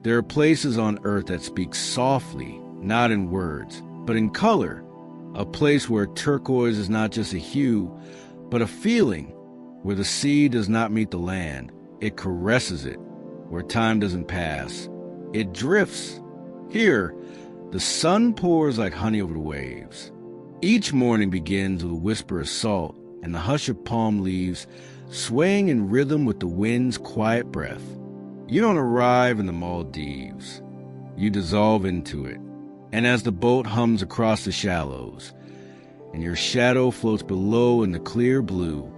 There are places on Earth that speak softly, not in words, but in color. A place where turquoise is not just a hue, but a feeling, where the sea does not meet the land, it caresses it, where time doesn't pass, it drifts. Here, the sun pours like honey over the waves. Each morning begins with a whisper of salt and the hush of palm leaves swaying in rhythm with the wind's quiet breath. You don't arrive in the Maldives. You dissolve into it. And as the boat hums across the shallows, and your shadow floats below in the clear blue,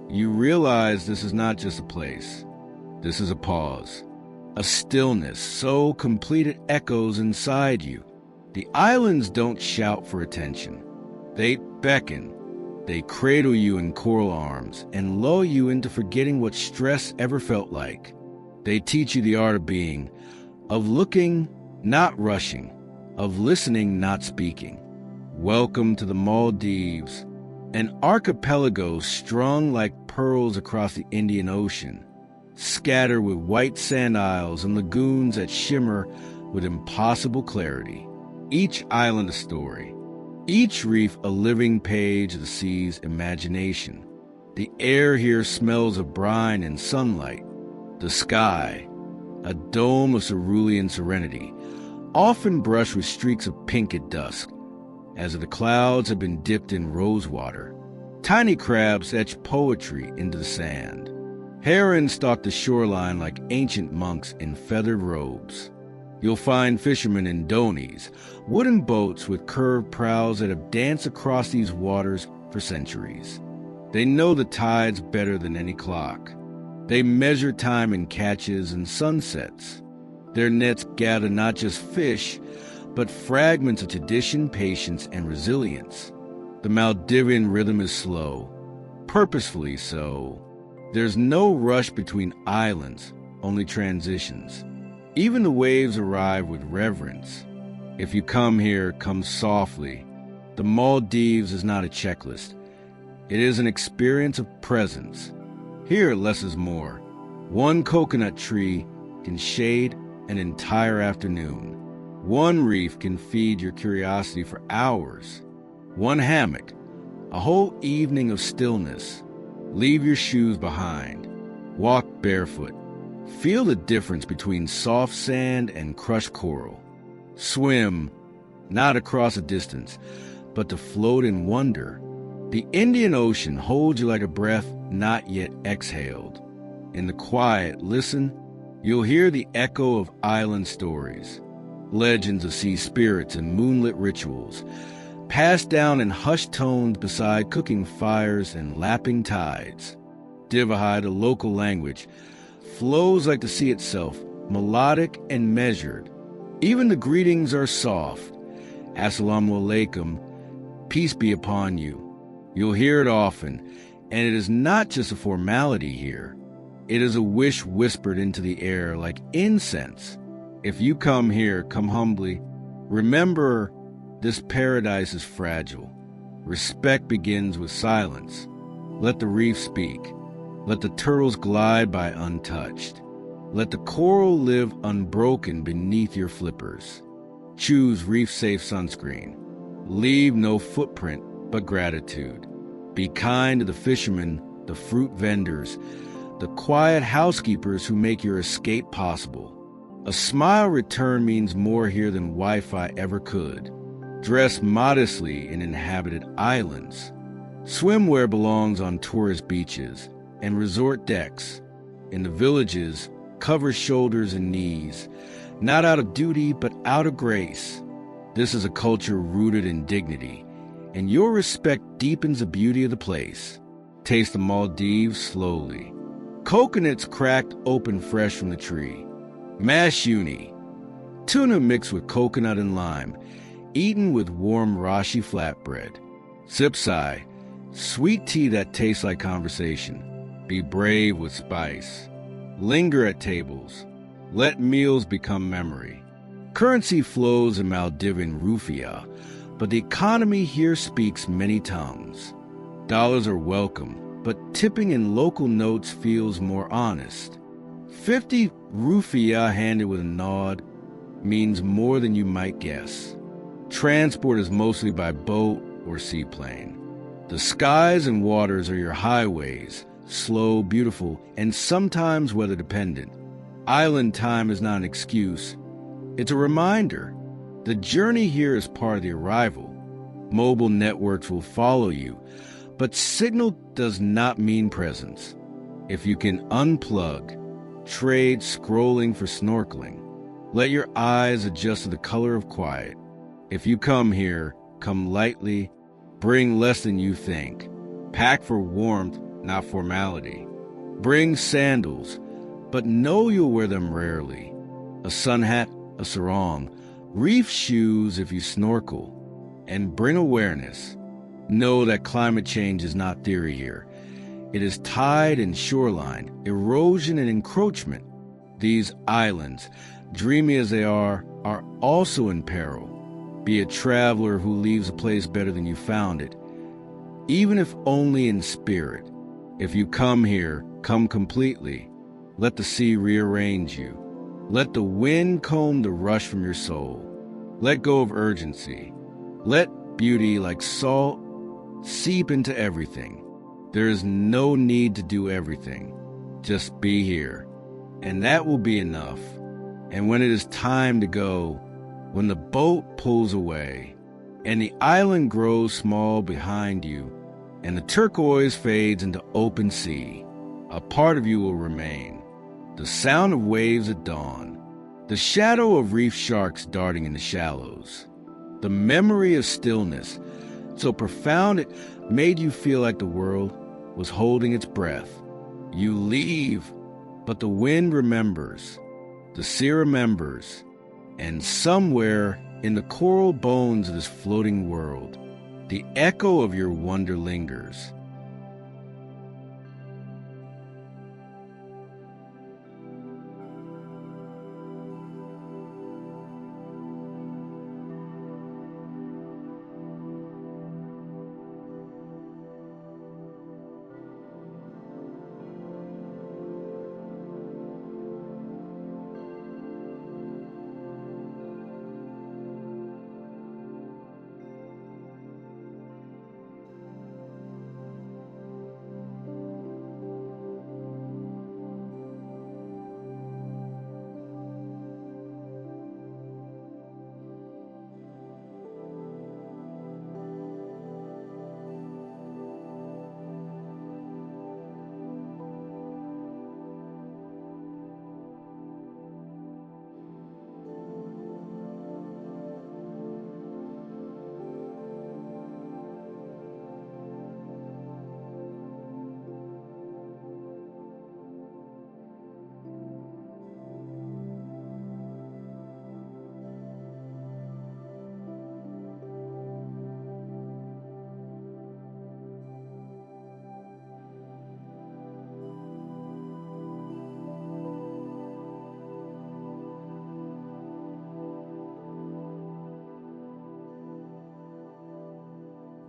you realize this is not just a place. This is a pause, a stillness so complete it echoes inside you. The islands don't shout for attention. They beckon. They cradle you in coral arms and lull you into forgetting what stress ever felt like. They teach you the art of being, of looking, not rushing, of listening, not speaking. Welcome to the Maldives, an archipelago strung like pearls across the Indian Ocean, scattered with white sand isles and lagoons that shimmer with impossible clarity. Each island a story, each reef a living page of the sea's imagination. The air here smells of brine and sunlight. The sky, a dome of cerulean serenity, often brushed with streaks of pink at dusk, as if the clouds have been dipped in rose water. Tiny crabs etch poetry into the sand. Herons stalk the shoreline like ancient monks in feathered robes. You'll find fishermen in donis, wooden boats with curved prows that have danced across these waters for centuries. They know the tides better than any clock. They measure time in catches and sunsets. Their nets gather not just fish, but fragments of tradition, patience, and resilience. The Maldivian rhythm is slow, purposefully so. There's no rush between islands, only transitions. Even the waves arrive with reverence. If you come here, come softly. The Maldives is not a checklist. It is an experience of presence. Here, less is more. One coconut tree can shade an entire afternoon. One reef can feed your curiosity for hours. One hammock, a whole evening of stillness. Leave your shoes behind. Walk barefoot. Feel the difference between soft sand and crushed coral. Swim, not across a distance, but to float in wonder. The Indian Ocean holds you like a breath not yet exhaled. In the quiet, listen. You'll hear the echo of island stories, legends of sea spirits and moonlit rituals, passed down in hushed tones beside cooking fires and lapping tides. Dhigurah, the local language, flows like the sea itself, melodic and measured. Even the greetings are soft. Assalamu alaikum, peace be upon you. You'll hear it often, and it is not just a formality here. It is a wish whispered into the air like incense. If you come here, come humbly. Remember, this paradise is fragile. Respect begins with silence. Let the reef speak. Let the turtles glide by untouched. Let the coral live unbroken beneath your flippers. Choose reef-safe sunscreen. Leave no footprint but gratitude. Be kind to the fishermen, the fruit vendors, the quiet housekeepers who make your escape possible. A smile return means more here than Wi-Fi ever could. Dress modestly in inhabited islands. Swimwear belongs on tourist beaches and resort decks. In the villages, cover shoulders and knees, not out of duty but out of grace. This is a culture rooted in dignity, and your respect deepens the beauty of the place. Taste the Maldives slowly. Coconuts cracked open fresh from the tree. Mashed uni, tuna mixed with coconut and lime, eaten with warm rashi flatbread. Sipsai, sweet tea that tastes like conversation. Be brave with spice. Linger at tables. Let meals become memory. Currency flows in Maldivian rupiah, but the economy here speaks many tongues. Dollars are welcome, but tipping in local notes feels more honest. 50 rufiya handed with a nod means more than you might guess. Transport is mostly by boat or seaplane. The skies and waters are your highways, slow, beautiful, and sometimes weather-dependent. Island time is not an excuse. It's a reminder. The journey here is part of the arrival. Mobile networks will follow you, but signal does not mean presence. If you can unplug, trade scrolling for snorkeling. Let your eyes adjust to the color of quiet. If you come here, come lightly, bring less than you think. Pack for warmth, not formality. Bring sandals, but know you'll wear them rarely. A sun hat, a sarong, reef shoes if you snorkel, and bring awareness. Know that climate change is not theory here. It is tide and shoreline, erosion and encroachment. These islands, dreamy as they are also in peril. Be a traveler who leaves a place better than you found it, even if only in spirit. If you come here, come completely. Let the sea rearrange you. Let the wind comb the rush from your soul. Let go of urgency. Let beauty, like salt, seep into everything. There is no need to do everything. Just be here. And that will be enough. And when it is time to go, when the boat pulls away, and the island grows small behind you, and the turquoise fades into open sea, a part of you will remain. The sound of waves at dawn, the shadow of reef sharks darting in the shallows, the memory of stillness, so profound it made you feel like the world was holding its breath. You leave, but the wind remembers, the sea remembers, and somewhere in the coral bones of this floating world, the echo of your wonder lingers.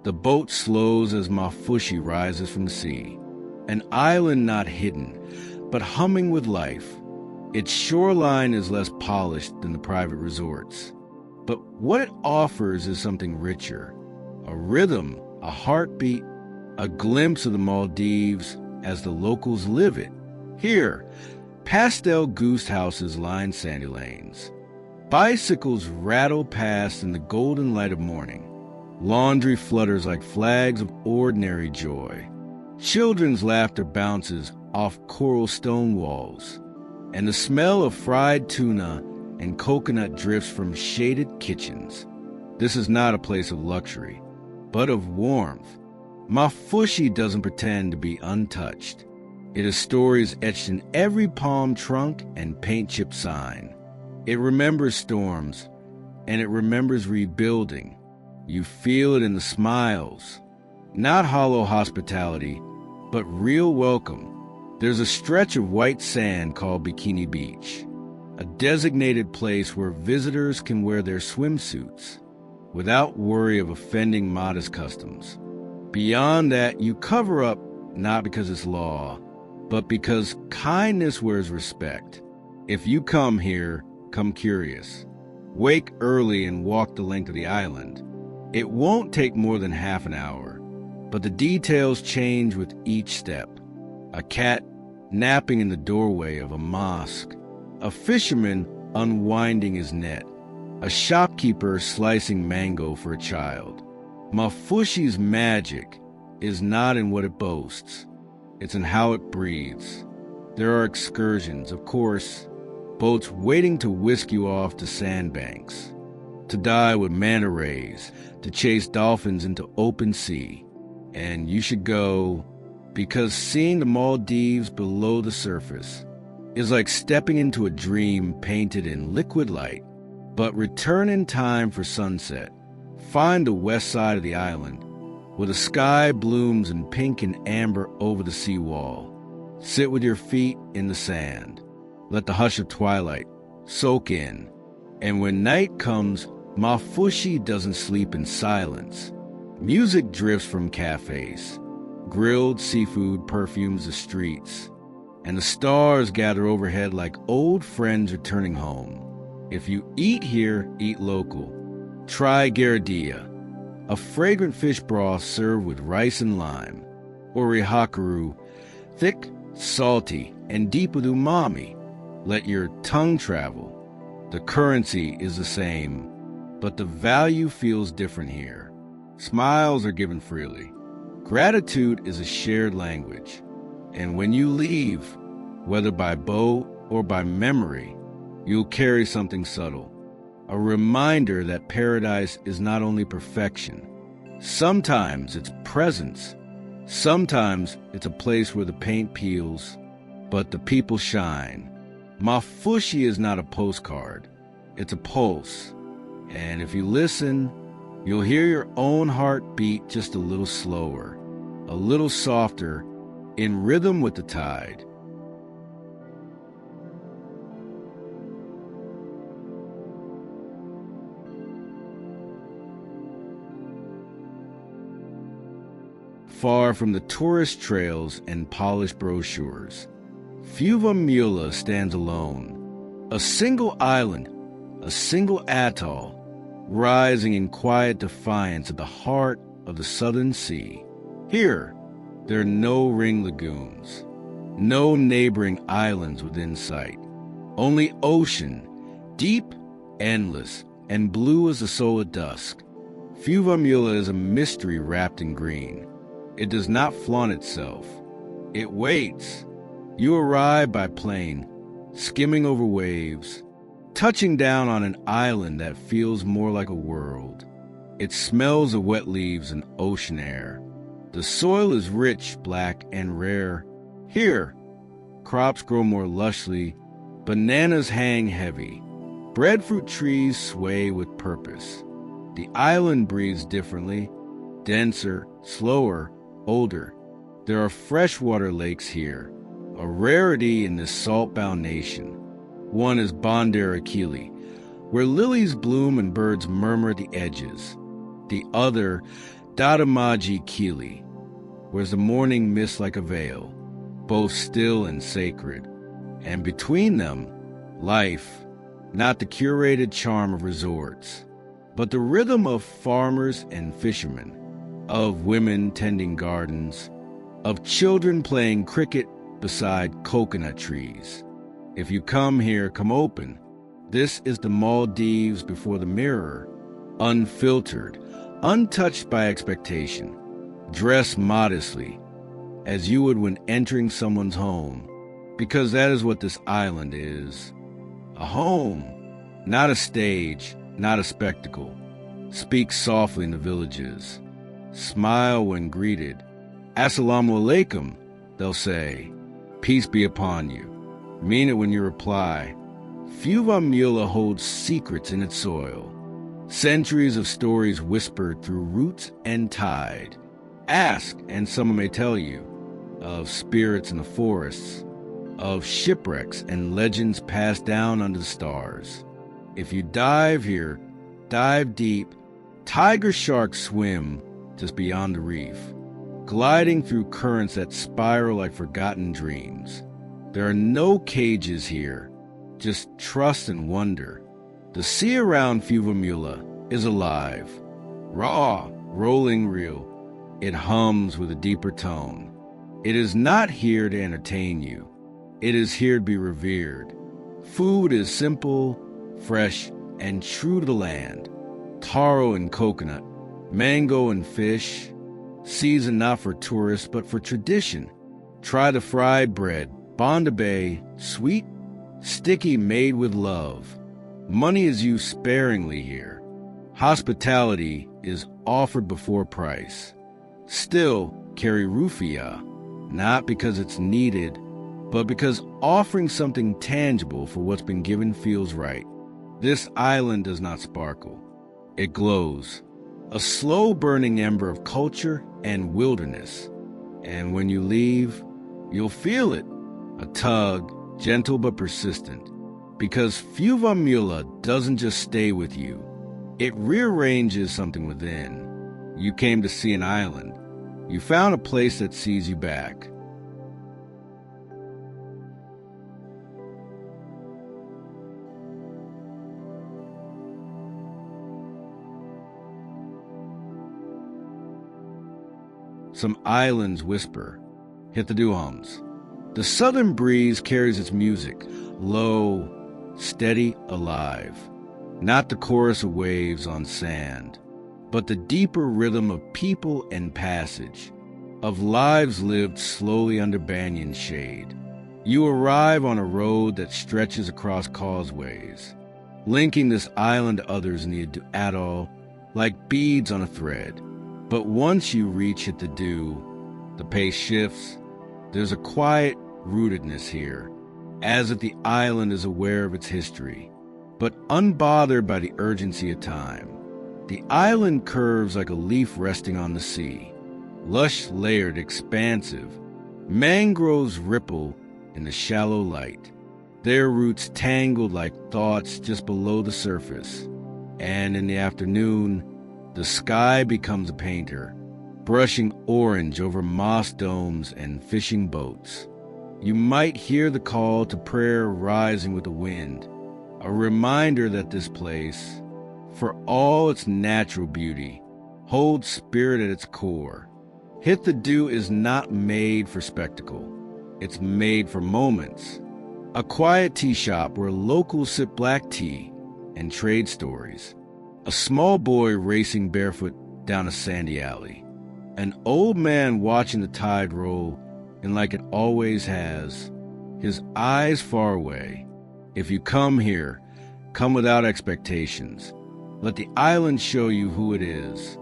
The boat slows as Maafushi rises from the sea, an island not hidden, but humming with life. Its shoreline is less polished than the private resorts, but what it offers is something richer, a rhythm, a heartbeat, a glimpse of the Maldives as the locals live it. Here, pastel goose houses line sandy lanes. Bicycles rattle past in the golden light of morning. Laundry flutters like flags of ordinary joy. Children's laughter bounces off coral stone walls, and the smell of fried tuna and coconut drifts from shaded kitchens. This is not a place of luxury, but of warmth. Maafushi doesn't pretend to be untouched. It has stories etched in every palm trunk and paint-chip sign. It remembers storms, and it remembers rebuilding. You feel it in the smiles. Not hollow hospitality, but real welcome. There's a stretch of white sand called Bikini Beach, a designated place where visitors can wear their swimsuits without worry of offending modest customs. Beyond that, you cover up not because it's law, but because kindness wears respect. If you come here, come curious. Wake early and walk the length of the island. It won't take more than half an hour, but the details change with each step. A cat napping in the doorway of a mosque, a fisherman unwinding his net, a shopkeeper slicing mango for a child. Maafushi's magic is not in what it boasts, it's in how it breathes. There are excursions, of course, boats waiting to whisk you off to sandbanks, to die with manta rays, to chase dolphins into open sea. And you should go, because seeing the Maldives below the surface is like stepping into a dream painted in liquid light. But return in time for sunset. Find the west side of the island, where the sky blooms in pink and amber over the seawall. Sit with your feet in the sand. Let the hush of twilight soak in. And when night comes, Maafushi doesn't sleep in silence. Music drifts from cafes. Grilled seafood perfumes the streets. And the stars gather overhead like old friends returning home. If you eat here, eat local. Try garadilla, a fragrant fish broth served with rice and lime. Or rihakaru, thick, salty, and deep with umami. Let your tongue travel. The currency is the same, but the value feels different here. Smiles are given freely. Gratitude is a shared language. And when you leave, whether by boat or by memory, you'll carry something subtle. A reminder that paradise is not only perfection. Sometimes it's presence. Sometimes it's a place where the paint peels, but the people shine. Maafushi is not a postcard. It's a pulse. And if you listen, you'll hear your own heart beat just a little slower, a little softer, in rhythm with the tide. Far from the tourist trails and polished brochures, Fuvahmulah stands alone, a single island, a single atoll, rising in quiet defiance at the heart of the southern sea. Here, there are no ring lagoons, no neighboring islands within sight, only ocean, deep, endless, and blue as the soul at dusk. Fuvahmulah is a mystery wrapped in green. It does not flaunt itself. It waits. You arrive by plane, skimming over waves, touching down on an island that feels more like a world. It smells of wet leaves and ocean air. The soil is rich, black, and rare. Here, crops grow more lushly, bananas hang heavy, breadfruit trees sway with purpose. The island breathes differently, denser, slower, older. There are freshwater lakes here, a rarity in this salt-bound nation. One is Bandar Akili, where lilies bloom and birds murmur at the edges. The other, Dharamaaji Kili, where the morning mists like a veil, both still and sacred. And between them, life, not the curated charm of resorts, but the rhythm of farmers and fishermen, of women tending gardens, of children playing cricket beside coconut trees. If you come here, come open. This is the Maldives before the mirror, unfiltered, untouched by expectation. Dress modestly, as you would when entering someone's home, because that is what this island is. A home, not a stage, not a spectacle. Speak softly in the villages. Smile when greeted. Assalamu alaikum, they'll say. Peace be upon you. Mean it when you reply. Fuvahmulah holds secrets in its soil. Centuries of stories whispered through roots and tide. Ask, and someone may tell you, of spirits in the forests, of shipwrecks and legends passed down under the stars. If you dive here, dive deep. Tiger sharks swim just beyond the reef. gliding through currents that spiral like forgotten dreams. There are no cages here, just trust and wonder. The sea around Fuvahmulah is alive, raw, rolling real. It hums with a deeper tone. It is not here to entertain you. It is here to be revered. Food is simple, fresh, and true to the land. Taro and coconut, mango and fish, seasoned not for tourists but for tradition. Try the fried bread, bondabe, sweet, sticky, made with love. Money is used sparingly here. Hospitality is offered before price. Still, carry rufiya, not because it's needed, but because offering something tangible for what's been given feels right. This island does not sparkle. It glows, a slow-burning ember of culture and wilderness. And when you leave, you'll feel it, a tug, gentle but persistent. Because Fuvahmulah doesn't just stay with you, it rearranges something within. You came to see an island. You found a place that sees you back. Some islands whisper, Hithadhoo hums. The southern breeze carries its music, low, steady, alive. Not the chorus of waves on sand, but the deeper rhythm of people and passage, of lives lived slowly under banyan shade. You arrive on a road that stretches across causeways, linking this island to others in the atoll like beads on a thread. But once you reach Hithadhoo, the pace shifts. There's a quiet rootedness here, as if the island is aware of its history, but unbothered by the urgency of time. The island curves like a leaf resting on the sea, lush, layered, expansive. Mangroves ripple in the shallow light, their roots tangled like thoughts just below the surface. And in the afternoon, the sky becomes a painter, brushing orange over moss domes and fishing boats. You might hear the call to prayer rising with the wind, a reminder that this place, for all its natural beauty, holds spirit at its core. Hithadhoo is not made for spectacle. It's made for moments. A quiet tea shop where locals sip black tea and trade stories. A small boy racing barefoot down a sandy alley. An old man watching the tide roll in like it always has, his eyes far away. If you come here, come without expectations. Let the island show you who it is.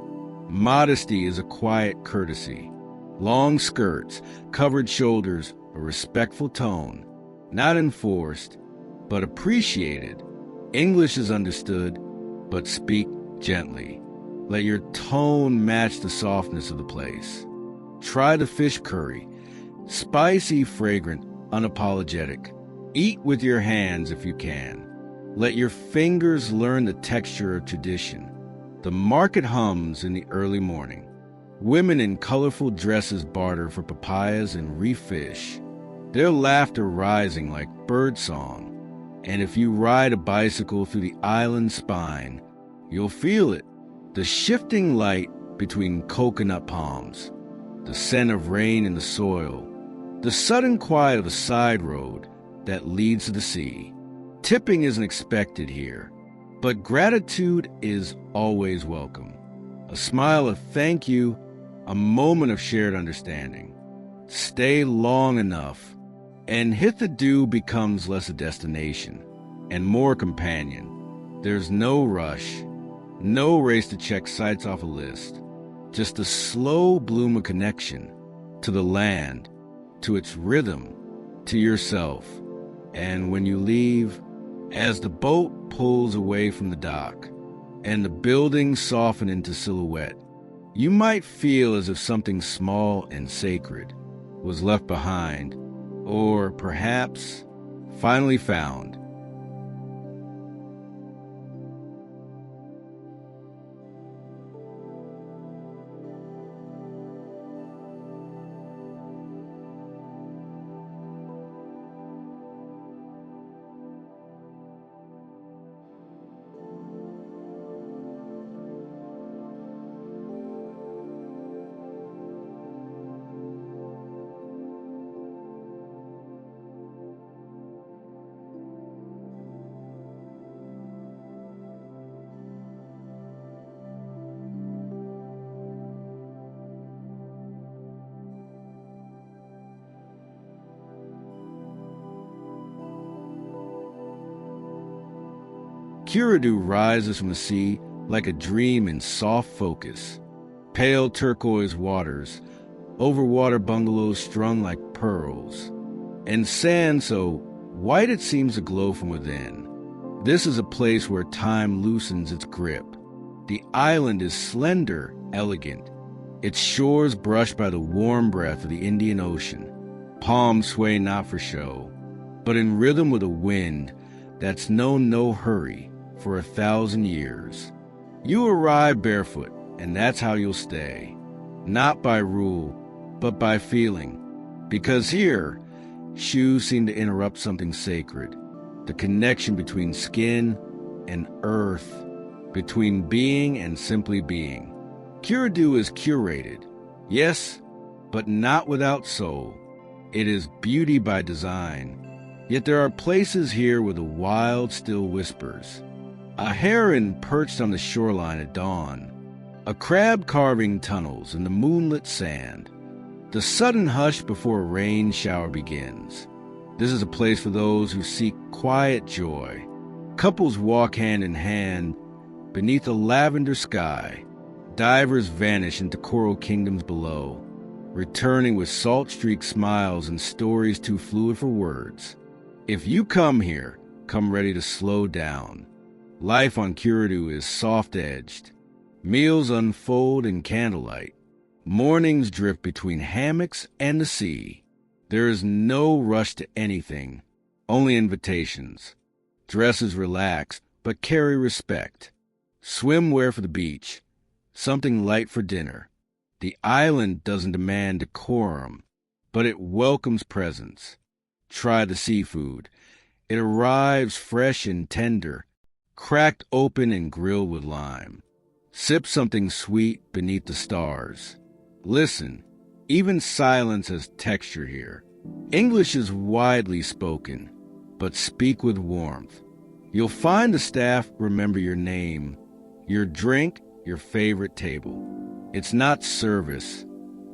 Modesty is a quiet courtesy. Long skirts, covered shoulders, a respectful tone. Not enforced, but appreciated. English is understood, but speak gently. Let your tone match the softness of the place. Try the fish curry. Spicy, fragrant, unapologetic. Eat with your hands if you can. Let your fingers learn the texture of tradition. The market hums in the early morning. Women in colorful dresses barter for papayas and reef fish, their laughter rising like birdsong. And if you ride a bicycle through the island spine, you'll feel it. The shifting light between coconut palms, the scent of rain in the soil, the sudden quiet of a side road that leads to the sea. Tipping isn't expected here, but gratitude is always welcome. A smile of thank you, a moment of shared understanding. Stay long enough, and Hithadhoo becomes less a destination and more a companion. There's no rush, no race to check sites off a list, just a slow bloom of connection to the land, to its rhythm, to yourself. And when you leave, as the boat pulls away from the dock and the buildings soften into silhouette, you might feel as if something small and sacred was left behind, or perhaps finally found. Kuredu rises from the sea like a dream in soft focus. Pale turquoise waters, overwater bungalows strung like pearls, and sand so white it seems to glow from within. This is a place where time loosens its grip. The island is slender, elegant, its shores brushed by the warm breath of the Indian Ocean. Palms sway not for show, but in rhythm with a wind that's known no hurry for 1,000 years. You arrive barefoot, and that's how you'll stay. Not by rule, but by feeling. Because here, shoes seem to interrupt something sacred. The connection between skin and earth, between being and simply being. Kuredu is curated, yes, but not without soul. It is beauty by design. Yet there are places here where the wild still whispers. A heron perched on the shoreline at dawn. A crab carving tunnels in the moonlit sand. The sudden hush before a rain shower begins. This is a place for those who seek quiet joy. Couples walk hand in hand beneath a lavender sky. Divers vanish into coral kingdoms below, returning with salt-streaked smiles and stories too fluid for words. If you come here, come ready to slow down. Life on Kuredu is soft-edged. Meals unfold in candlelight. Mornings drift between hammocks and the sea. There is no rush to anything, only invitations. Dresses relaxed, but carry respect. Swimwear for the beach, something light for dinner. The island doesn't demand decorum, but it welcomes presence. Try the seafood. It arrives fresh and tender, cracked open and grilled with lime. Sip something sweet beneath the stars. Listen, even silence has texture here. English is widely spoken, but speak with warmth. You'll find the staff remember your name, your drink, your favorite table. It's not service,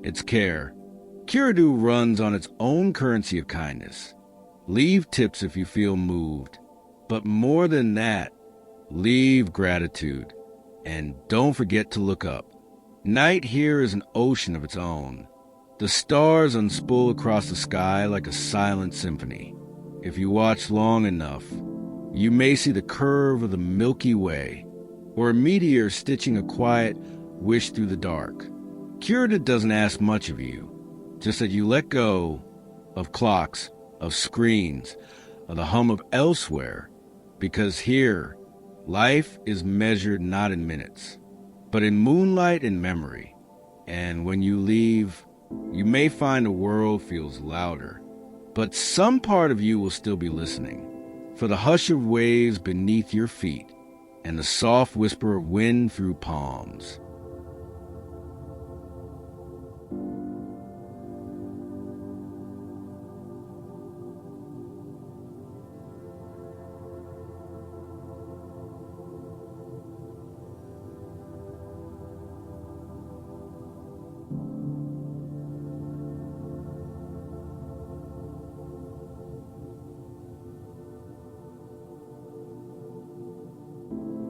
it's care. Kuredu runs on its own currency of kindness. Leave tips if you feel moved. But more than that, leave gratitude. And don't forget to look up. Night here is an ocean of its own. The stars unspool across the sky like a silent symphony. If you watch long enough, you may see the curve of the Milky Way, or a meteor stitching a quiet wish through the dark. Kuredu doesn't ask much of you, just that you let go of clocks, of screens, of the hum of elsewhere, because here, life is measured not in minutes, but in moonlight and memory. And when you leave, you may find the world feels louder, but some part of you will still be listening, for the hush of waves beneath your feet and the soft whisper of wind through palms.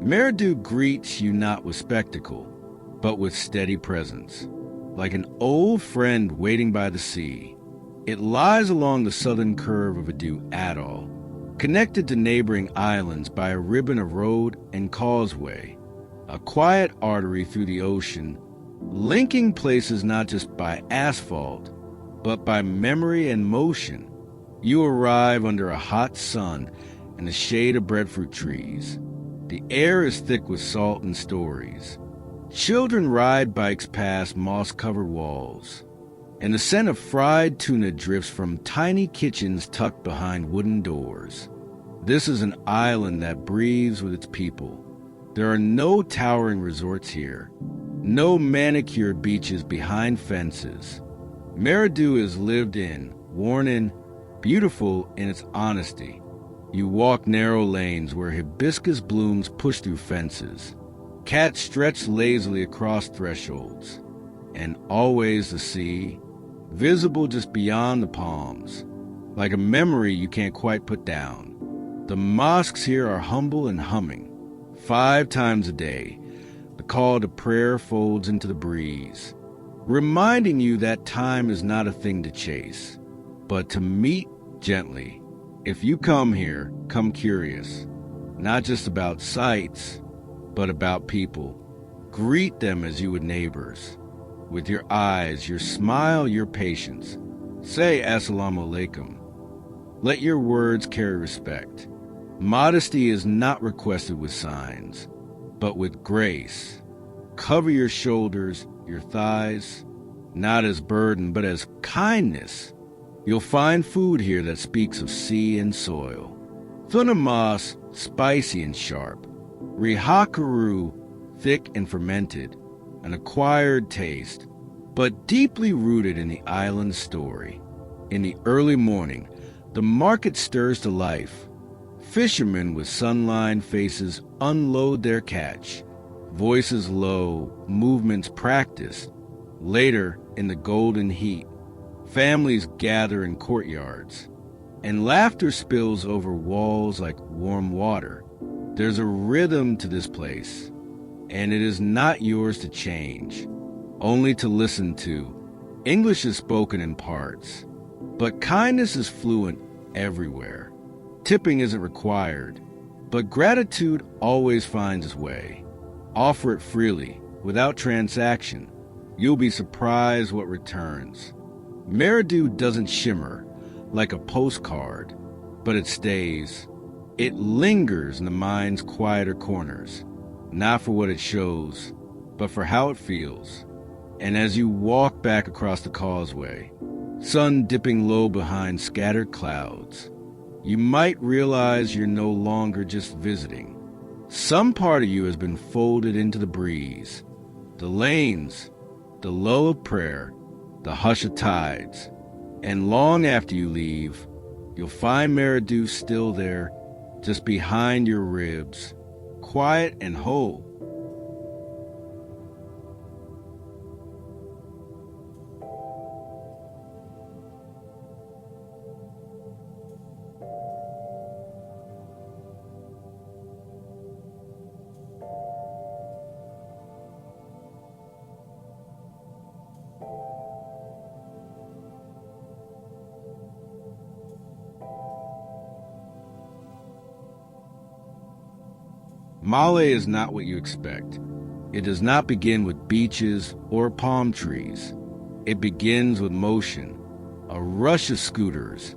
Maradhoo greets you not with spectacle, but with steady presence, like an old friend waiting by the sea. It lies along the southern curve of Hithadhoo Atoll, connected to neighboring islands by a ribbon of road and causeway, a quiet artery through the ocean, linking places not just by asphalt, but by memory and motion. You arrive under a hot sun and the shade of breadfruit trees. The air is thick with salt and stories. Children ride bikes past moss-covered walls, and the scent of fried tuna drifts from tiny kitchens tucked behind wooden doors. This is an island that breathes with its people. There are no towering resorts here, no manicured beaches behind fences. Maradhoo is lived in, worn in, beautiful in its honesty. You walk narrow lanes where hibiscus blooms push through fences. Cats stretch lazily across thresholds. And always the sea, visible just beyond the palms, like a memory you can't quite put down. The mosques here are humble and humming. 5 times a day, the call to prayer folds into the breeze, reminding you that time is not a thing to chase, but to meet gently. If you come here, come curious, not just about sights, but about people. Greet them as you would neighbors, with your eyes, your smile, your patience. Say Assalamu alaikum. Let your words carry respect. Modesty is not requested with signs, but with grace. Cover your shoulders, your thighs, not as burden, but as kindness. You'll find food here that speaks of sea and soil. Thunamas, spicy and sharp. Rihakaru, thick and fermented, an acquired taste, but deeply rooted in the island's story. In the early morning, the market stirs to life. Fishermen with sun-lined faces unload their catch, voices low, movements practiced. Later, in the golden heat, families gather in courtyards, and laughter spills over walls like warm water. There's a rhythm to this place, and it is not yours to change, only to listen to. English is spoken in parts, but kindness is fluent everywhere. Tipping isn't required, but gratitude always finds its way. Offer it freely, without transaction. You'll be surprised what returns. Maradhoo doesn't shimmer like a postcard, but it stays. It lingers in the mind's quieter corners, not for what it shows, but for how it feels. And as you walk back across the causeway, sun dipping low behind scattered clouds, you might realize you're no longer just visiting. Some part of you has been folded into the breeze, the lanes, the lull of prayer, the hush of tides. And long after you leave, you'll find Maradhoo still there, just behind your ribs, quiet and whole. Malé is not what you expect. It does not begin with beaches or palm trees. It begins with motion, a rush of scooters,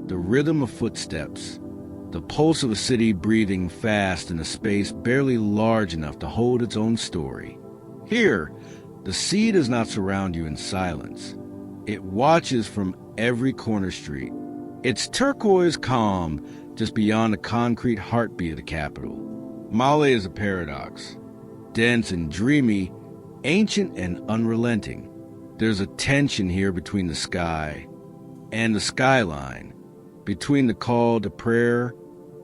the rhythm of footsteps, the pulse of a city breathing fast in a space barely large enough to hold its own story. Here, the sea does not surround you in silence. It watches from every corner street. Its turquoise calm just beyond the concrete heartbeat of the capital. Malé is a paradox, dense and dreamy, ancient and unrelenting. There's a tension here between the sky and the skyline, between the call to prayer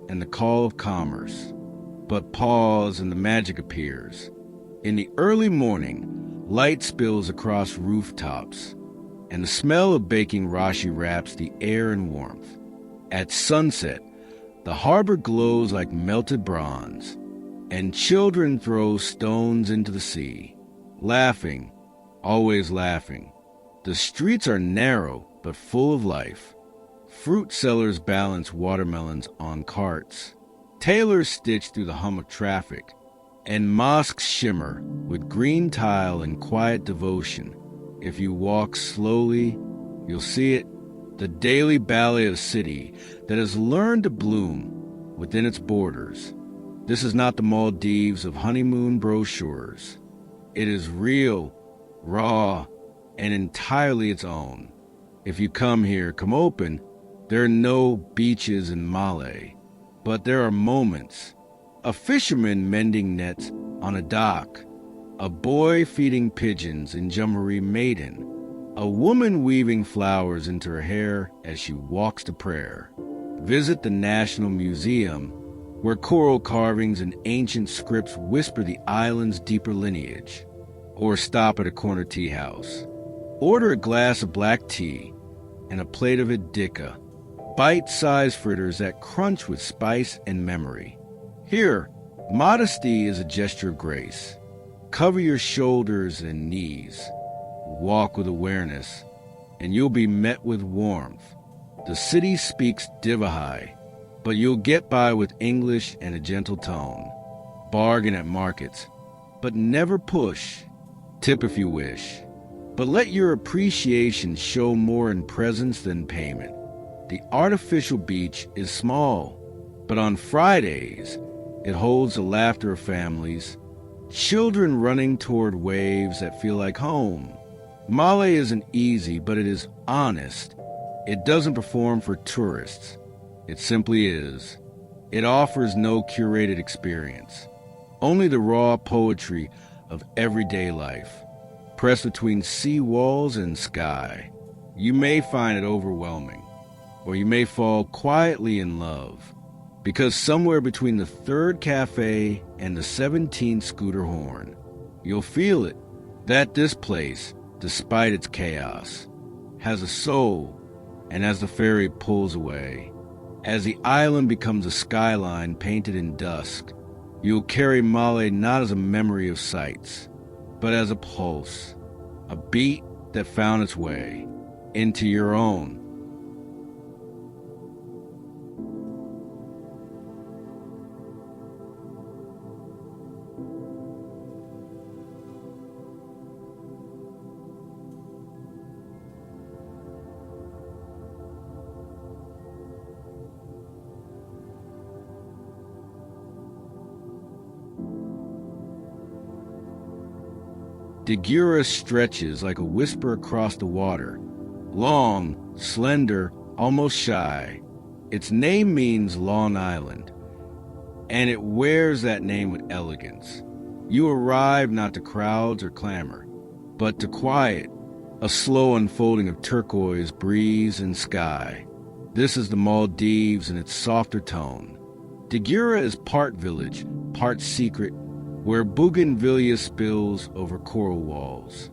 and the call of commerce. But pause and the magic appears. In the early morning, light spills across rooftops, and the smell of baking rashi wraps the air in warmth. At sunset, the harbor glows like melted bronze, and children throw stones into the sea, laughing, always laughing. The streets are narrow but full of life. Fruit sellers balance watermelons on carts. Tailors stitch through the hum of traffic, and mosques shimmer with green tile and quiet devotion. If you walk slowly, you'll see it, the daily ballet of a city that has learned to bloom within its borders. This is not the Maldives of honeymoon brochures. It is real, raw, and entirely its own. If you come here, come open. There are no beaches in Malé, but there are moments. A fisherman mending nets on a dock, a boy feeding pigeons in Jamboree Maiden, a woman weaving flowers into her hair as she walks to prayer. Visit the National Museum, where coral carvings and ancient scripts whisper the island's deeper lineage. Or stop at a corner tea house. Order a glass of black tea and a plate of idika, bite-sized fritters that crunch with spice and memory. Here, Modesty is a gesture of grace. Cover your shoulders and knees. Walk with awareness, and you'll be met with warmth. The city speaks Divahai, but you'll get by with English and a gentle tone. Bargain at markets, but never push. Tip if you wish. But let your appreciation show more in presence than payment. The artificial beach is small, but on Fridays, it holds the laughter of families, children running toward waves that feel like home. Malé isn't easy, but it is honest. It doesn't perform for tourists. It simply is. It offers no curated experience, only the raw poetry of everyday life, pressed between sea walls and sky. You may find it overwhelming, or you may fall quietly in love, because somewhere between the 3rd cafe and the 17th scooter horn, you'll feel it, that this place, despite its chaos, has a soul. And as the ferry pulls away, as the island becomes a skyline painted in dusk, you'll carry Malé not as a memory of sights, but as a pulse, a beat that found its way into your own. Dhigurah stretches like a whisper across the water, long, slender, almost shy. Its name means Long Island, and it wears that name with elegance. You arrive not to crowds or clamor, but to quiet, a slow unfolding of turquoise, breeze, and sky. This is the Maldives in its softer tone. Dhigurah is part village, part secret, where bougainvillea spills over coral walls,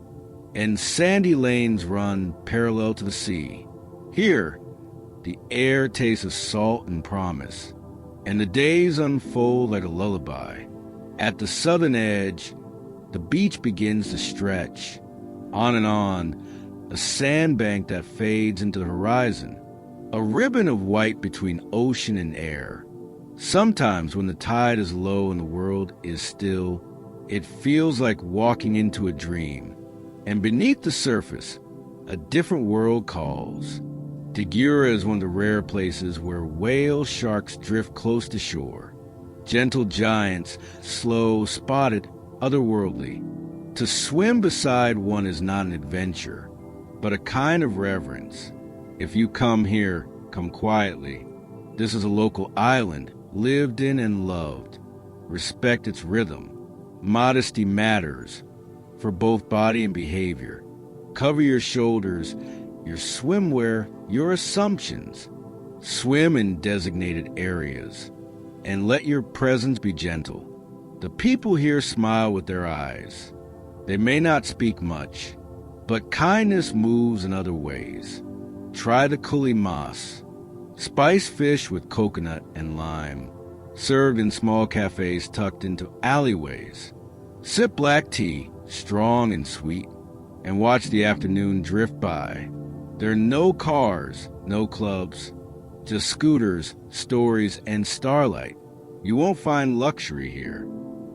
and sandy lanes run parallel to the sea. Here, the air tastes of salt and promise, and the days unfold like a lullaby. At the southern edge, the beach begins to stretch, on and on, a sandbank that fades into the horizon, a ribbon of white between ocean and air. Sometimes when the tide is low and the world is still, it feels like walking into a dream. And beneath the surface, a different world calls. Dhigurah is one of the rare places where whale sharks drift close to shore. Gentle giants, slow, spotted, otherworldly. To swim beside one is not an adventure, but a kind of reverence. If you come here, come quietly. This is a local island, lived in and loved. Respect its rhythm. Modesty matters for both body and behavior. Cover your shoulders, your swimwear, your assumptions. Swim in designated areas, and let your presence be gentle. The people here smile with their eyes. They may not speak much, but kindness moves in other ways. Try the Gulhi mas, spiced fish with coconut and lime, served in small cafes tucked into alleyways. Sip black tea, strong and sweet, and watch the afternoon drift by. There are no cars, no clubs, just scooters, stories, and starlight. You won't find luxury here.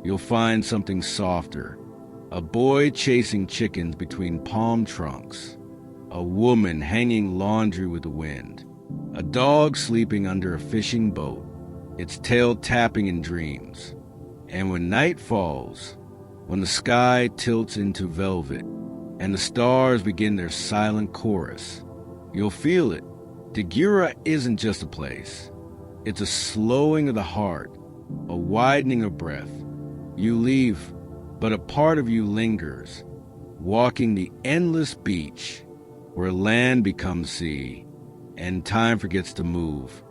You'll find something softer. A boy chasing chickens between palm trunks. A woman hanging laundry with the wind. A dog sleeping under a fishing boat, its tail tapping in dreams. And when night falls, when the sky tilts into velvet, and the stars begin their silent chorus, you'll feel it. Dhigurah isn't just a place. It's a slowing of the heart, a widening of breath. You leave, but a part of you lingers, walking the endless beach where land becomes sea and time forgets to move.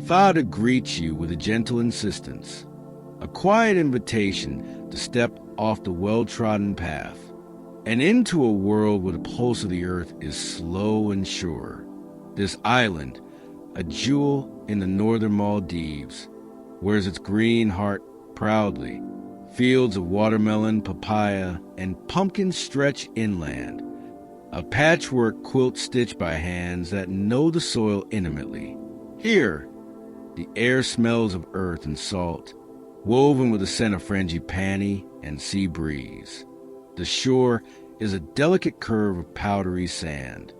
Thoddoo greets you with a gentle insistence, a quiet invitation to step off the well-trodden path and into a world where the pulse of the earth is slow and sure. This island, a jewel in the northern Maldives, wears its green heart proudly. Fields of watermelon, papaya, and pumpkin stretch inland, a patchwork quilt stitched by hands that know the soil intimately. Here, the air smells of earth and salt, woven with the scent of frangipani and sea breeze. The shore is a delicate curve of powdery sand,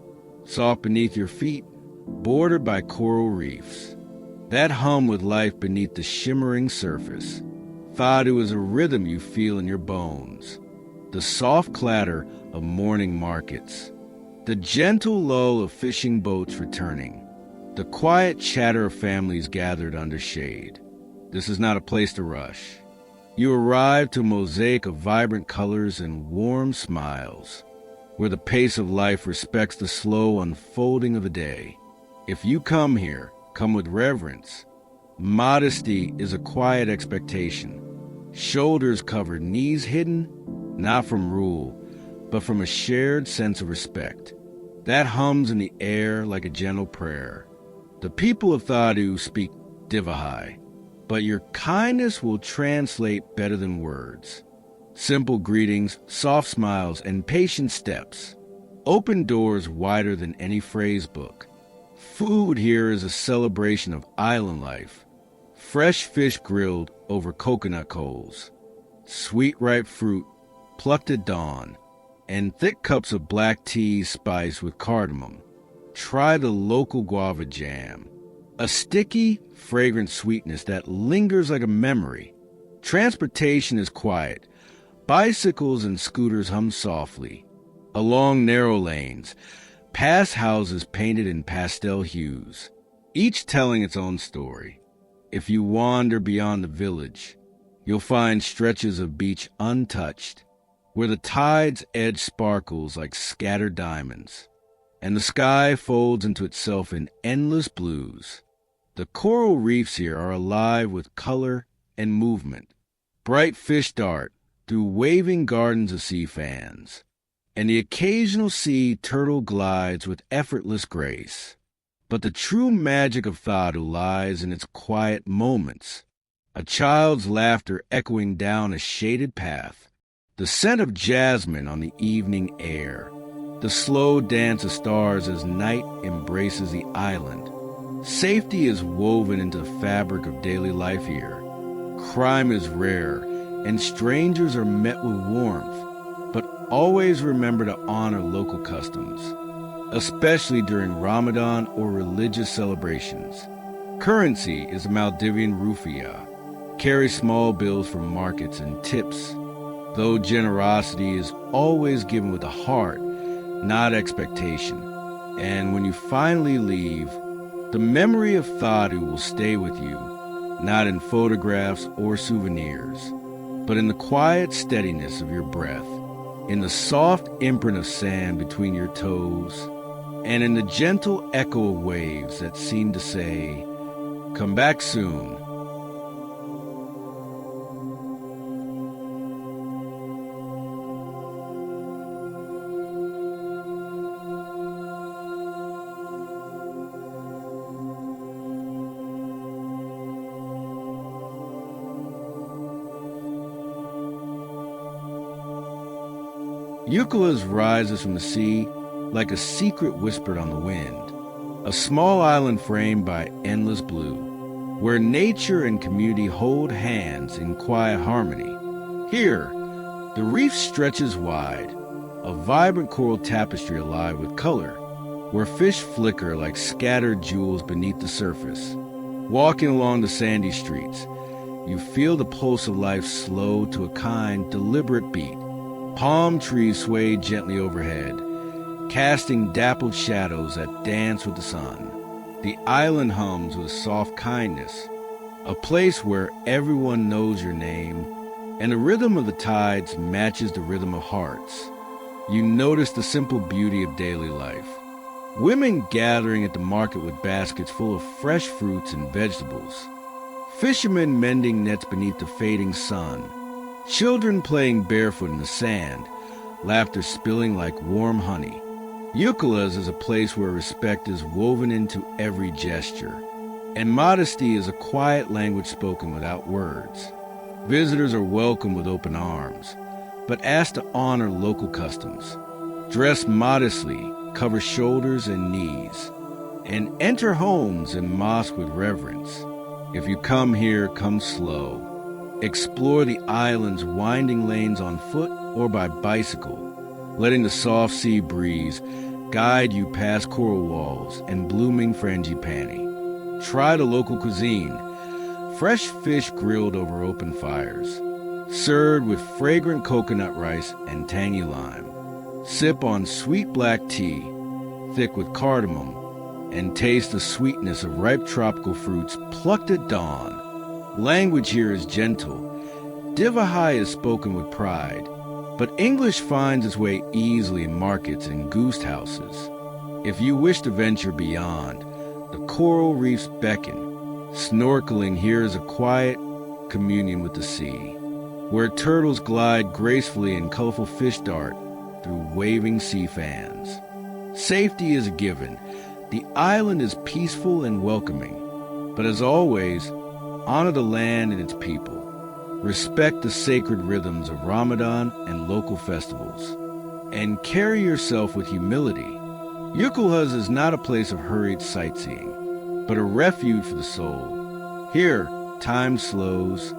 soft beneath your feet, bordered by coral reefs that hum with life beneath the shimmering surface. Thoddoo is a rhythm you feel in your bones, the soft clatter of morning markets, the gentle lull of fishing boats returning, the quiet chatter of families gathered under shade. This is not a place to rush. You arrive to a mosaic of vibrant colors and warm smiles, where the pace of life respects the slow unfolding of the day. If you come here, come with reverence. Modesty is a quiet expectation. Shoulders covered, knees hidden, not from rule, but from a shared sense of respect that hums in the air like a gentle prayer. The people of Thoddoo speak Dhigurah, but your kindness will translate better than words. Simple greetings, soft smiles, and patient steps open doors wider than any phrase book. Food here is a celebration of island life. Fresh fish grilled over coconut coals, sweet ripe fruit plucked at dawn, and thick cups of black tea spiced with cardamom. Try the local guava jam, a sticky, fragrant sweetness that lingers like a memory. Transportation is quiet. Bicycles and scooters hum softly along narrow lanes, past houses painted in pastel hues, each telling its own story. If you wander beyond the village, you'll find stretches of beach untouched, where the tide's edge sparkles like scattered diamonds, and the sky folds into itself in endless blues. The coral reefs here are alive with color and movement. Bright fish dart through waving gardens of sea fans, and the occasional sea turtle glides with effortless grace. But the true magic of Thoddoo lies in its quiet moments, a child's laughter echoing down a shaded path, the scent of jasmine on the evening air, the slow dance of stars as night embraces the island. Safety is woven into the fabric of daily life here. Crime is rare, and strangers are met with warmth, but always remember to honor local customs, especially during Ramadan or religious celebrations. Currency is a Maldivian rupiah. Carry small bills from markets and tips, though generosity is always given with a heart, not expectation. And when you finally leave, the memory of Thoddoo will stay with you, not in photographs or souvenirs, but in the quiet steadiness of your breath, in the soft imprint of sand between your toes, and in the gentle echo of waves that seem to say, "Come back soon." Ukulhas rises from the sea like a secret whispered on the wind, a small island framed by endless blue, where nature and community hold hands in quiet harmony. Here, the reef stretches wide, a vibrant coral tapestry alive with color, where fish flicker like scattered jewels beneath the surface. Walking along the sandy streets, you feel the pulse of life slow to a kind, deliberate beat. Palm trees sway gently overhead, casting dappled shadows that dance with the sun. The island hums with soft kindness, a place where everyone knows your name, and the rhythm of the tides matches the rhythm of hearts. You notice the simple beauty of daily life, Women gathering at the market with baskets full of fresh fruits and vegetables. Fishermen mending nets beneath the fading sun. Children playing barefoot in the sand, laughter spilling like warm honey. Ukulhas is a place where respect is woven into every gesture, and modesty is a quiet language spoken without words. Visitors are welcomed with open arms, but asked to honor local customs. Dress modestly, cover shoulders and knees, and enter homes and mosques with reverence. If you come here, come slow. Explore the island's winding lanes on foot or by bicycle, letting the soft sea breeze guide you past coral walls and blooming frangipani. Try the local cuisine, fresh fish grilled over open fires, served with fragrant coconut rice and tangy lime. Sip on sweet black tea, thick with cardamom, and taste the sweetness of ripe tropical fruits plucked at dawn. Language here is gentle. Dhigurah is spoken with pride, but English finds its way easily in markets and goose houses. If you wish to venture beyond, the coral reefs beckon. Snorkeling here is a quiet communion with the sea, where turtles glide gracefully and colorful fish dart through waving sea fans. Safety is a given. The island is peaceful and welcoming, but as always, honor the land and its people. Respect the sacred rhythms of Ramadan and local festivals, and carry yourself with humility. Ukulhas is not a place of hurried sightseeing, but a refuge for the soul. Here, time slows,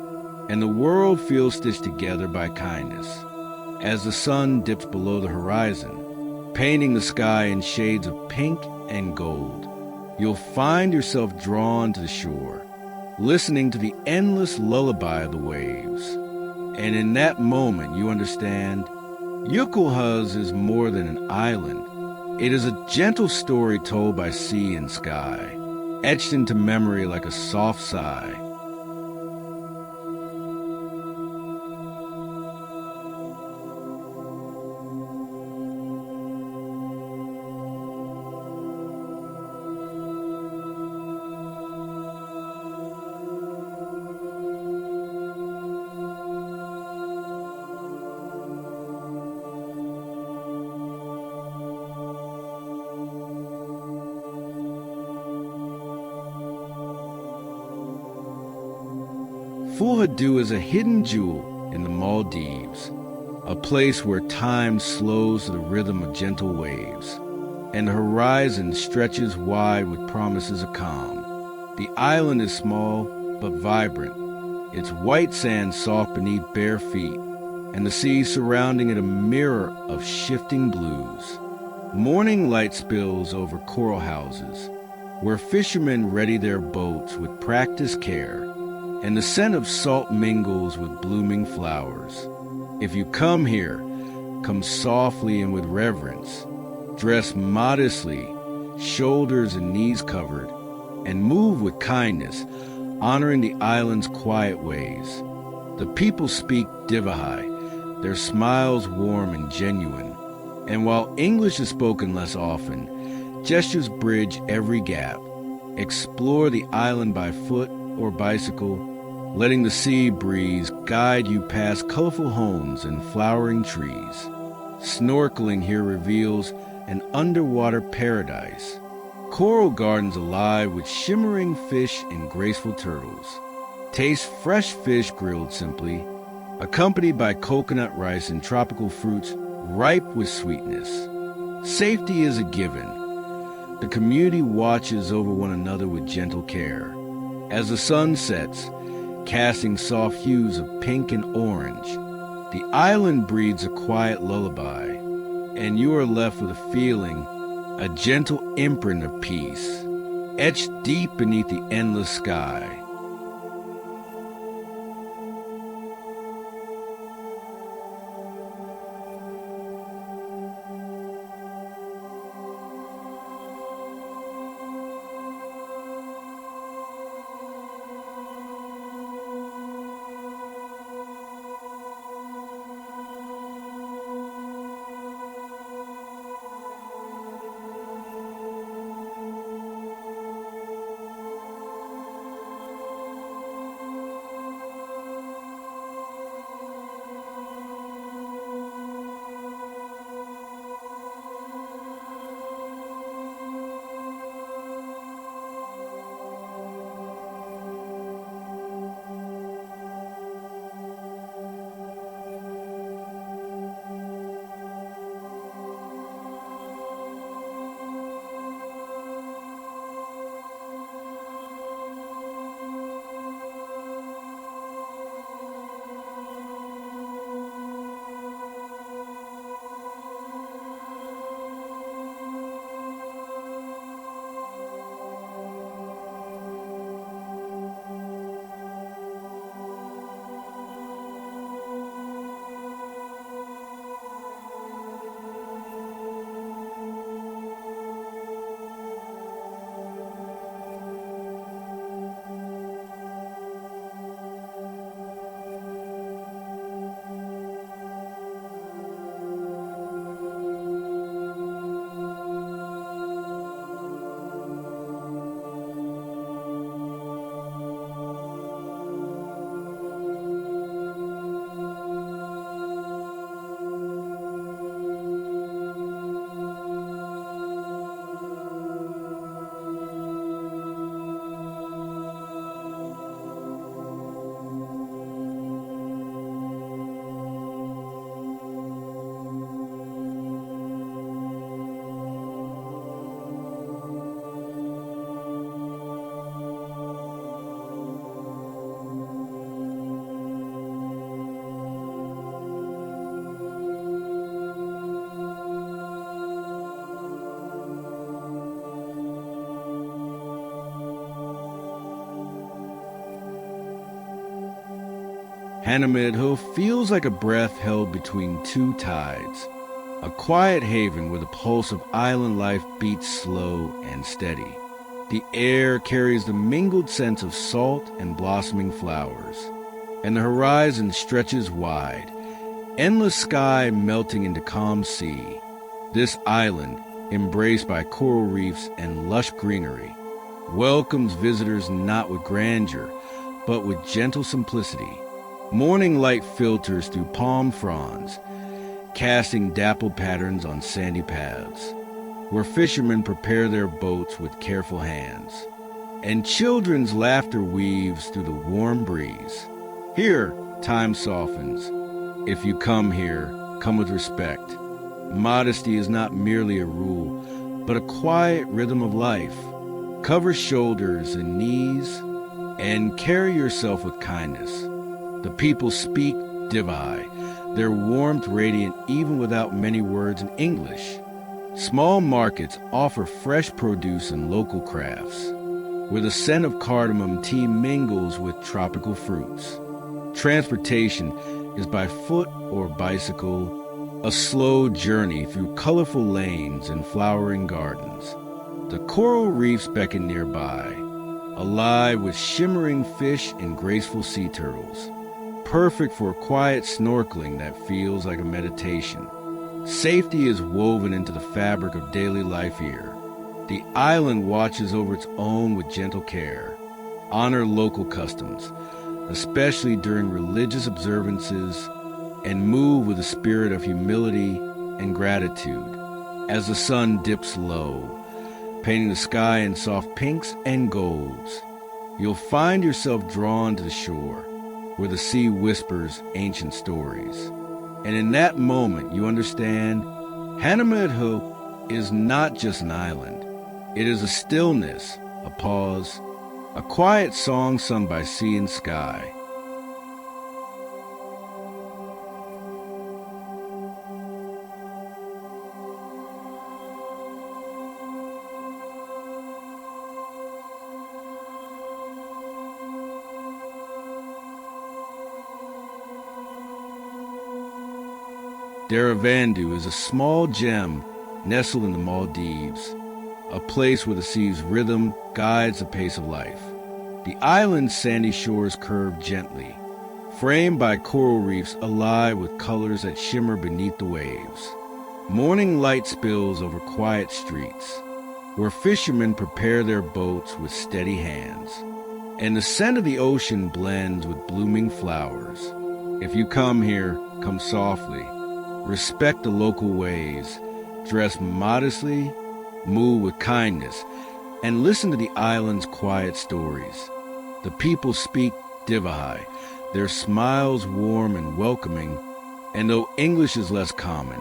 and the world feels stitched together by kindness. As the sun dips below the horizon, painting the sky in shades of pink and gold, you'll find yourself drawn to the shore, listening to the endless lullaby of the waves. And in that moment, you understand, Ukulhas is more than an island. It is a gentle story told by sea and sky, etched into memory like a soft sigh. Fulhadhoo is a hidden jewel in the Maldives, a place where time slows to the rhythm of gentle waves, and the horizon stretches wide with promises of calm. The island is small but vibrant, its white sand soft beneath bare feet, and the sea surrounding it a mirror of shifting blues. Morning light spills over coral houses, where fishermen ready their boats with practiced care, and the scent of salt mingles with blooming flowers. If you come here, come softly and with reverence. Dress modestly, shoulders and knees covered, and move with kindness, honoring the island's quiet ways. The people speak Dhigurah, their smiles warm and genuine, and while English is spoken less often, gestures bridge every gap. Explore the island by foot or bicycle, letting the sea breeze guide you past colorful homes and flowering trees. Snorkeling here reveals an underwater paradise. Coral gardens alive with shimmering fish and graceful turtles. Taste fresh fish grilled simply, accompanied by coconut rice and tropical fruits ripe with sweetness. Safety is a given. The community watches over one another with gentle care. As the sun sets, casting soft hues of pink and orange, the island breathes a quiet lullaby, and you are left with a feeling, a gentle imprint of peace, etched deep beneath the endless sky. Hanimaadhoo feels like a breath held between two tides, a quiet haven where the pulse of island life beats slow and steady. The air carries the mingled scents of salt and blossoming flowers, and the horizon stretches wide, endless sky melting into calm sea. This island, embraced by coral reefs and lush greenery, welcomes visitors not with grandeur, but with gentle simplicity. Morning light filters through palm fronds, casting dappled patterns on sandy paths, where fishermen prepare their boats with careful hands, and children's laughter weaves through the warm breeze. Here, time softens. If you come here, come with respect. Modesty is not merely a rule, but a quiet rhythm of life. Cover shoulders and knees, and carry yourself with kindness. The people speak Divai, their warmth radiant even without many words in English. Small markets offer fresh produce and local crafts, where the scent of cardamom tea mingles with tropical fruits. Transportation is by foot or bicycle, a slow journey through colorful lanes and flowering gardens. The coral reefs beckon nearby, alive with shimmering fish and graceful sea turtles, perfect for quiet snorkeling that feels like a meditation. Safety is woven into the fabric of daily life here. The island watches over its own with gentle care. Honor local customs, especially during religious observances, and move with a spirit of humility and gratitude. As the sun dips low, painting the sky in soft pinks and golds, you'll find yourself drawn to the shore, where the sea whispers ancient stories. And in that moment, you understand Hanimaadhoo is not just an island. It is a stillness, a pause, a quiet song sung by sea and sky. Dharavandhoo is a small gem nestled in the Maldives, a place where the sea's rhythm guides the pace of life. The island's sandy shores curve gently, framed by coral reefs alive with colors that shimmer beneath the waves. Morning light spills over quiet streets, where fishermen prepare their boats with steady hands, and the scent of the ocean blends with blooming flowers. If you come here, come softly. Respect the local ways, dress modestly, move with kindness, and listen to the island's quiet stories. The people speak Divai, their smiles warm and welcoming, and though English is less common,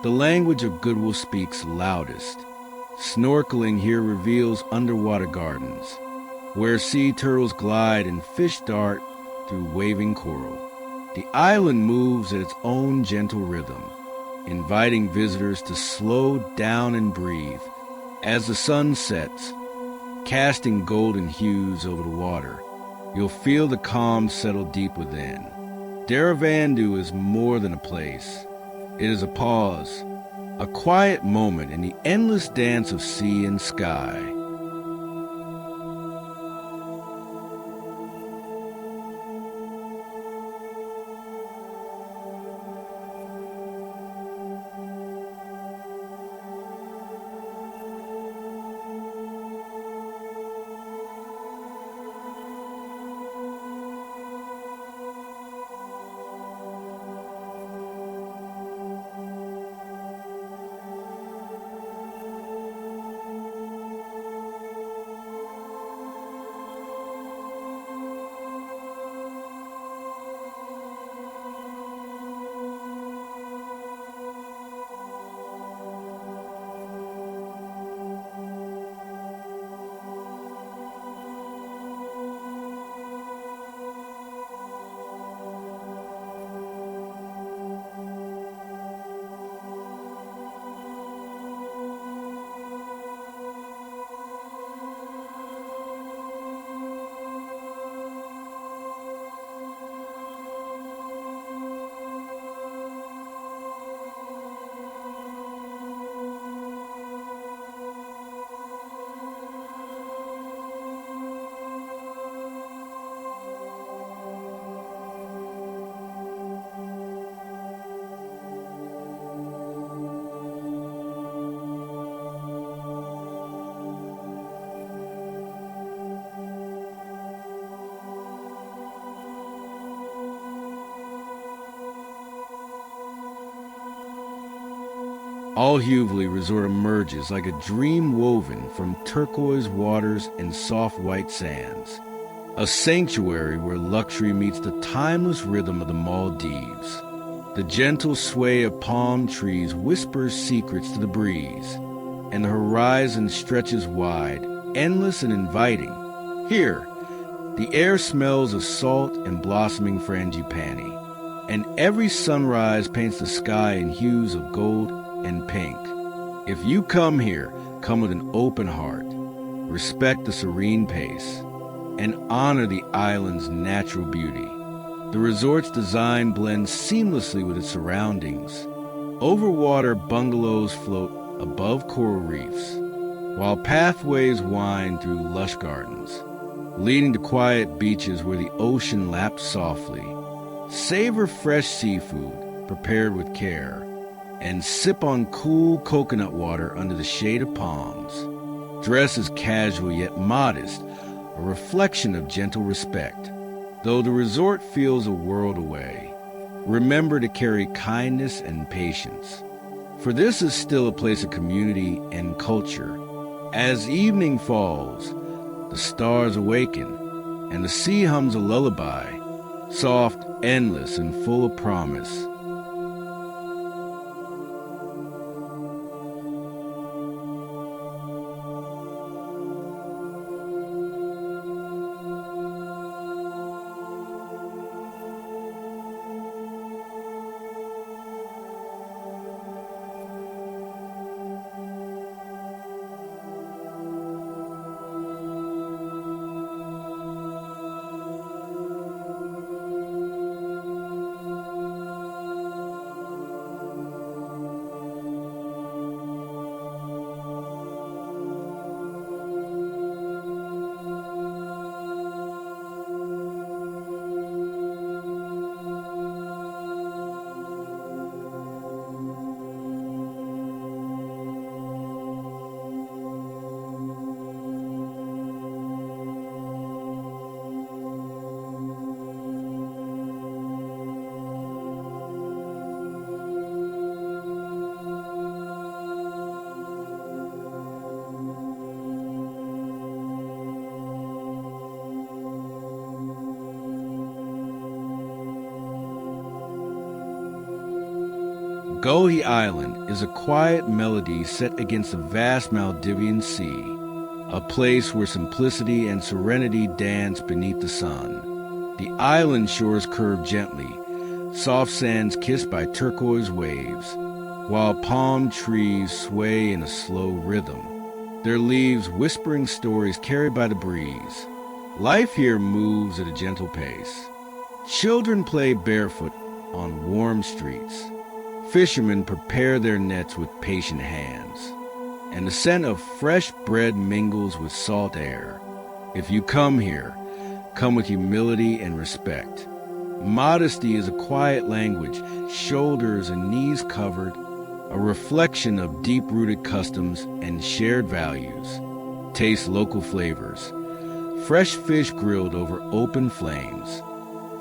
the language of goodwill speaks loudest. Snorkeling here reveals underwater gardens, where sea turtles glide and fish dart through waving coral. The island moves at its own gentle rhythm, inviting visitors to slow down and breathe. As the sun sets, casting golden hues over the water, you'll feel the calm settle deep within. Dharavandhoo is more than a place. It is a pause, a quiet moment in the endless dance of sea and sky. Olhuveli Resort emerges like a dream woven from turquoise waters and soft white sands, a sanctuary where luxury meets the timeless rhythm of the Maldives. The gentle sway of palm trees whispers secrets to the breeze, and the horizon stretches wide, endless and inviting. Here, the air smells of salt and blossoming frangipani, and every sunrise paints the sky in hues of gold and pink. If you come here, come with an open heart, respect the serene pace, and honor the island's natural beauty. The resort's design blends seamlessly with its surroundings. Overwater bungalows float above coral reefs, while pathways wind through lush gardens, leading to quiet beaches where the ocean laps softly. Savor fresh seafood prepared with care, and sip on cool coconut water under the shade of palms. Dress is casual yet modest, a reflection of gentle respect. Though the resort feels a world away, remember to carry kindness and patience, for this is still a place of community and culture. As evening falls, the stars awaken, and the sea hums a lullaby, soft, endless, and full of promise. Gulhi Island is a quiet melody set against the vast Maldivian sea, a place where simplicity and serenity dance beneath the sun. The island shores curve gently, soft sands kissed by turquoise waves, while palm trees sway in a slow rhythm, their leaves whispering stories carried by the breeze. Life here moves at a gentle pace. Children play barefoot on warm streets. Fishermen prepare their nets with patient hands, and the scent of fresh bread mingles with salt air. If you come here, come with humility and respect. Modesty is a quiet language, shoulders and knees covered, a reflection of deep-rooted customs and shared values. Taste local flavors. Fresh fish grilled over open flames,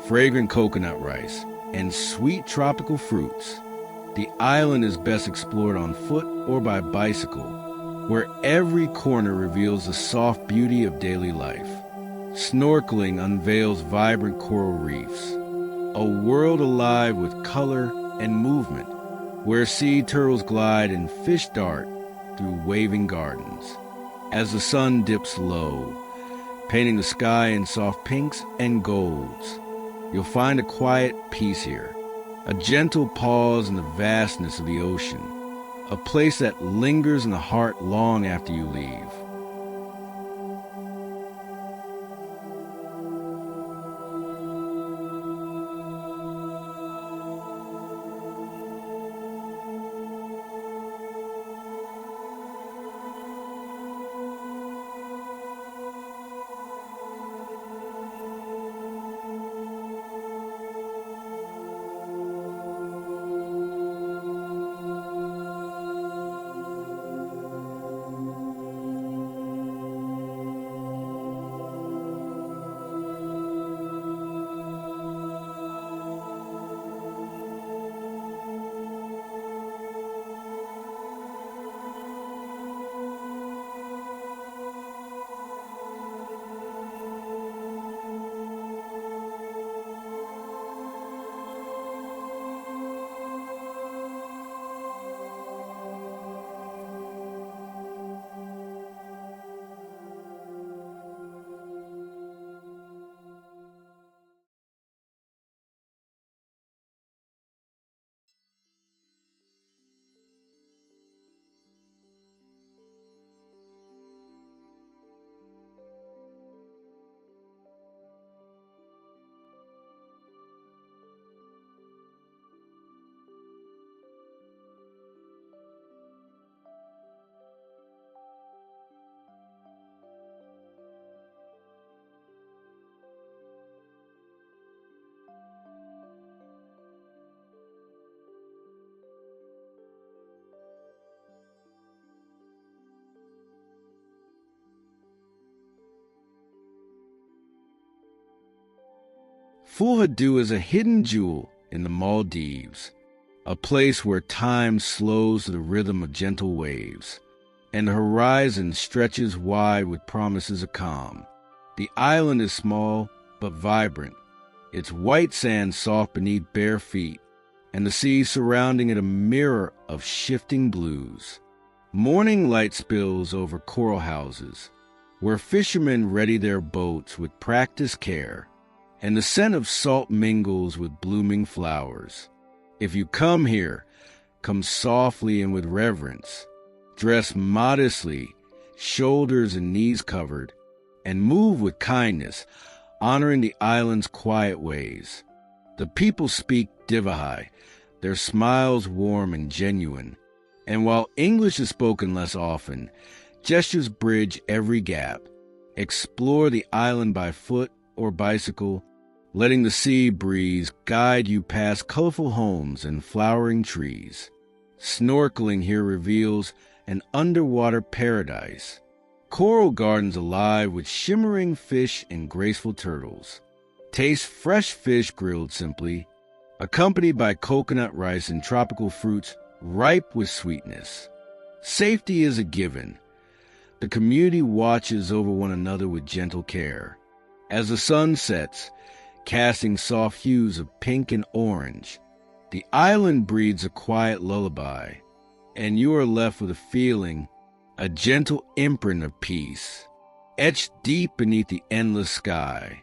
fragrant coconut rice, and sweet tropical fruits. The island is best explored on foot or by bicycle, where every corner reveals the soft beauty of daily life. Snorkeling unveils vibrant coral reefs, a world alive with color and movement, where sea turtles glide and fish dart through waving gardens. As the sun dips low, painting the sky in soft pinks and golds, you'll find a quiet peace here. A gentle pause in the vastness of the ocean, a place that lingers in the heart long after you leave. Fulhadhoo is a hidden jewel in the Maldives, a place where time slows to the rhythm of gentle waves, and the horizon stretches wide with promises of calm. The island is small but vibrant, its white sand soft beneath bare feet, and the sea surrounding it a mirror of shifting blues. Morning light spills over coral houses, where fishermen ready their boats with practiced care, and the scent of salt mingles with blooming flowers. If you come here, come softly and with reverence. Dress modestly, shoulders and knees covered, and move with kindness, honoring the island's quiet ways. The people speak Dhigurah, their smiles warm and genuine, and while English is spoken less often, gestures bridge every gap. Explore the island by foot or bicycle, letting the sea breeze guide you past colorful homes and flowering trees. Snorkeling here reveals an underwater paradise. Coral gardens alive with shimmering fish and graceful turtles. Taste fresh fish grilled simply, accompanied by coconut rice and tropical fruits ripe with sweetness. Safety is a given. The community watches over one another with gentle care. As the sun sets, casting soft hues of pink and orange, the island breathes a quiet lullaby, and you are left with a feeling, a gentle imprint of peace, etched deep beneath the endless sky.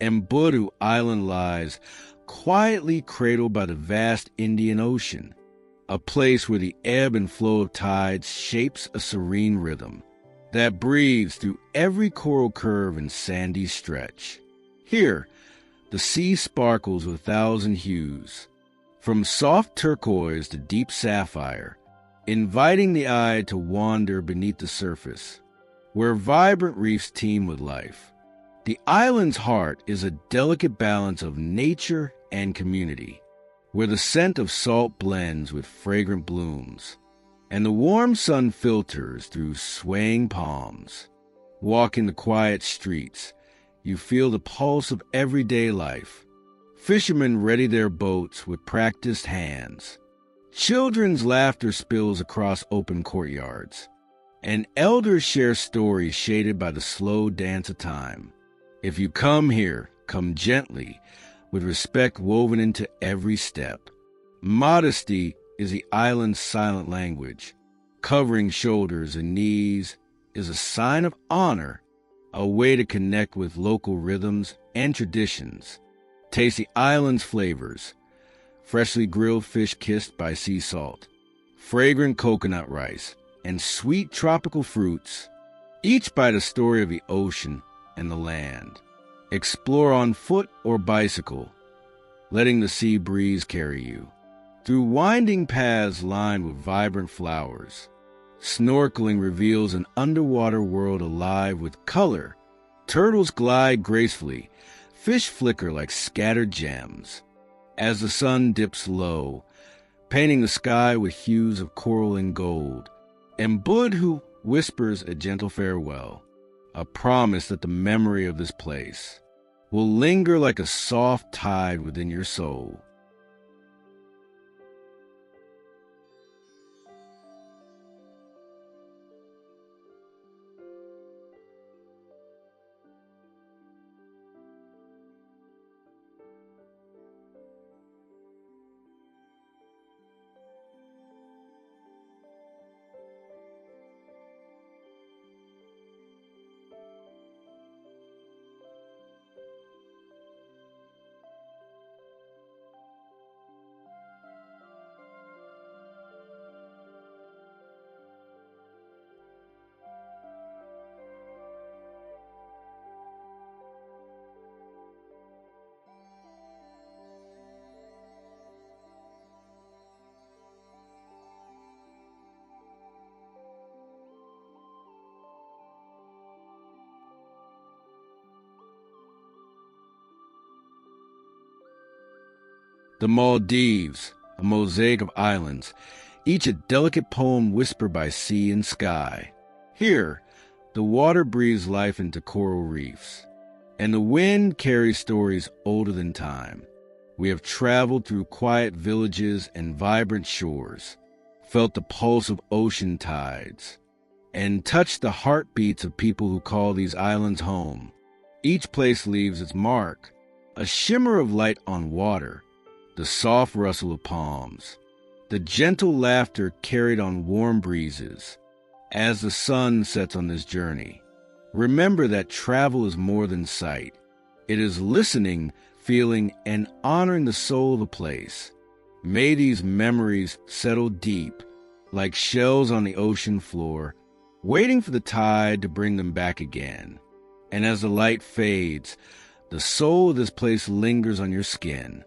Emboodhoo Island lies, quietly cradled by the vast Indian Ocean, a place where the ebb and flow of tides shapes a serene rhythm that breathes through every coral curve and sandy stretch. Here, the sea sparkles with 1,000 hues, from soft turquoise to deep sapphire, inviting the eye to wander beneath the surface, where vibrant reefs teem with life. The island's heart is a delicate balance of nature and community, where the scent of salt blends with fragrant blooms, and the warm sun filters through swaying palms. Walking the quiet streets, you feel the pulse of everyday life. Fishermen ready their boats with practiced hands. Children's laughter spills across open courtyards, and elders share stories shaded by the slow dance of time. If you come here, come gently, with respect woven into every step. Modesty is the island's silent language. Covering shoulders and knees is a sign of honor, a way to connect with local rhythms and traditions. Taste the island's flavors: freshly grilled fish kissed by sea salt, fragrant coconut rice, and sweet tropical fruits, each bite a story of the ocean and the land. Explore on foot or bicycle, letting the sea breeze carry you through winding paths lined with vibrant flowers. Snorkeling reveals an underwater world alive with color. Turtles glide gracefully, fish flicker like scattered gems. As the sun dips low, painting the sky with hues of coral and gold. Emboodhoo whispers a gentle farewell, a promise that the memory of this place will linger like a soft tide within your soul. The Maldives, a mosaic of islands, each a delicate poem whispered by sea and sky. Here, the water breathes life into coral reefs, and the wind carries stories older than time. We have traveled through quiet villages and vibrant shores, felt the pulse of ocean tides, and touched the heartbeats of people who call these islands home. Each place leaves its mark, a shimmer of light on water, the soft rustle of palms, the gentle laughter carried on warm breezes. As the sun sets on this journey, remember that travel is more than sight. It is listening, feeling, and honoring the soul of the place. May these memories settle deep, like shells on the ocean floor, waiting for the tide to bring them back again. And as the light fades, the soul of this place lingers on your skin,